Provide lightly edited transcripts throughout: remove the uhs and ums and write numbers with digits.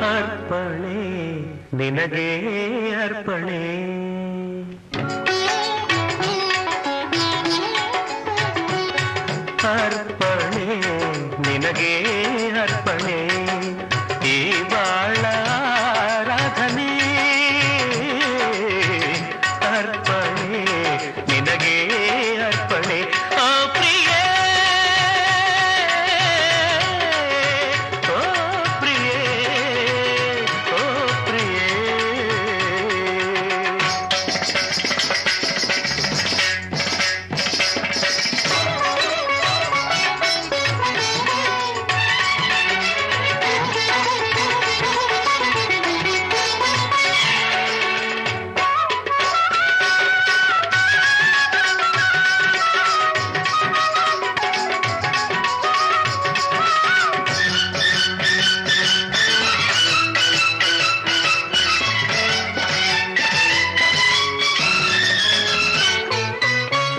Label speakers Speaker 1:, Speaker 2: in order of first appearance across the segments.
Speaker 1: ಅರ್ಪಣೆ ನಿನಗೆ ಅರ್ಪಣೆ. ಅರ್ಪಣೆ ನಿನಗೆ ಅರ್ಪಣೆ ಈ ಬಾಳ ಆರಾಧನೆ. ಅರ್ಪಣೆ ನಿನಗೆ ಅರ್ಪಣೆ ಓ ಪ್ರಿಯೇ ಓ ಪ್ರಿಯೇ ಓ ಪ್ರಿಯೇ.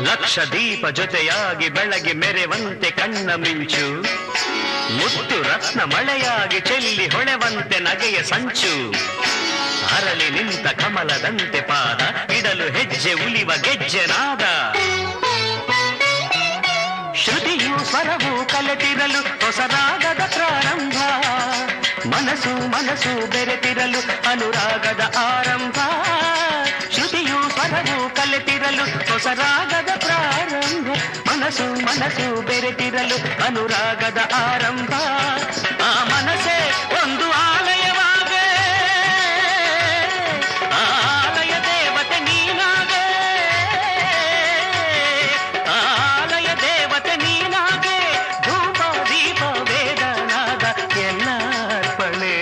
Speaker 1: ಲಕ್ಷ ದೀಪ ಜೊತೆಯಾಗಿ ಬೆಳಗ್ಗೆ ಮೆರೆವಂತೆ ಕಣ್ಣ ಮಿಂಚು, ಮುತ್ತು ರತ್ನ ಮಳೆಯಾಗಿ ಚೆಲ್ಲಿ ಹೊಳೆವಂತೆ ನಗೆಯ ಸಂಚು. ಅರಳಿ ನಿಂತ ಕಮಲದಂತೆ ಪಾದ ಇಡಲು ಹೆಜ್ಜೆ ಉಲಿವ ಗೆಜ್ಜೆ ನಾದ. ಶ್ರುತಿಯು ಸ್ವರವು ಕಲೆತಿರಲು ಹೊಸ ರಾಗದ ಪ್ರಾರಂಭ. ಮನಸ್ಸು ಮನಸ್ಸು ಬೆರೆತಿರಲು ಅನುರಾಗದ ಆರಂಭ. ಶ್ರುತಿಯು ಸ್ವರವು ಕಲೆತಿರಲು ಹೊಸ ರಾಗದ ಪ್ರಾರಂಭ. ಮನಸ್ಸು ಮನಸ್ಸು ಬೆರೆತಿರಲು ಅನುರಾಗದ ಆರಂಭ. ಆ ಮನಸ್ಸೇ ಒಂದು ಆಲಯವಾಗೆ, ಆಲಯ ದೇವತೆ ನೀನಾಗೆ. ಆಲಯ ದೇವತೆ ನೀನಾಗೆ ಧೂಪ ದೀಪ ವೇದನಾದ ಎಲ್ಲ ಅರ್ಪಣೆ.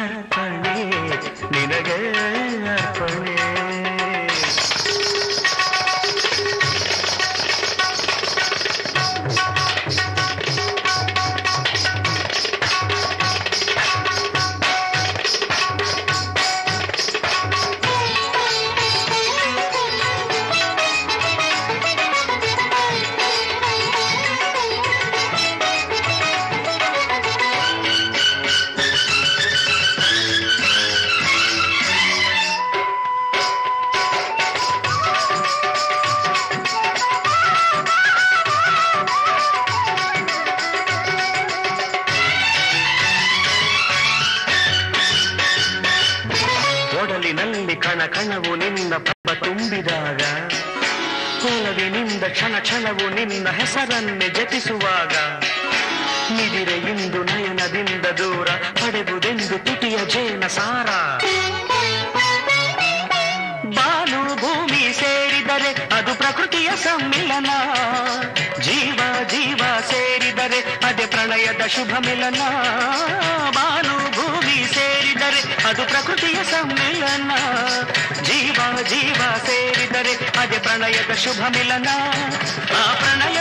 Speaker 1: ಅರ್ಪಣೆ ನಿನಗೆ ಅರ್ಪಣೆ. ಒಡಲಿನಲ್ಲಿ ಕಣ ಕಣವು ನಿನ್ನ ಪಬ್ಬ ತುಂಬಿದಾಗ, ಒಲವಿನಿಂದ ಕ್ಷಣ ಕ್ಷಣವು ನಿನ್ನ ಹೆಸರನ್ನೇ ಜಪಿಸುವಾಗ, ನಿದಿರೆಯಿಂದ ನಯನದಿಂದ ದೂರ ಪಡೆದುದೆಂದು ತುಟಿಯ ಜೇನ ಸಾರ. ಬಾನು ಭೂಮಿ ಸೇರಿದರೆ ಅದು ಪ್ರಕೃತಿಯ ಸಮ್ಮಿಲನ. ಜೀವ ಜೀವ ಸೇರಿದರೆ ಅದೇ ಪ್ರಣಯದ ಶುಭ ಮಿಲನ. ಬಾನು ಭೂಮಿ ಸೇರಿದರೆ ಅದು ಪ್ರಕೃತಿಯ ಸಮ್ಮಿಲನ. ಜೀವ ಜೀವ ಸೇರಿದರೆ ಅದೇ ಪ್ರಣಯದ ಶುಭ ಮಿಲನ. ಆ ಪ್ರಣಯ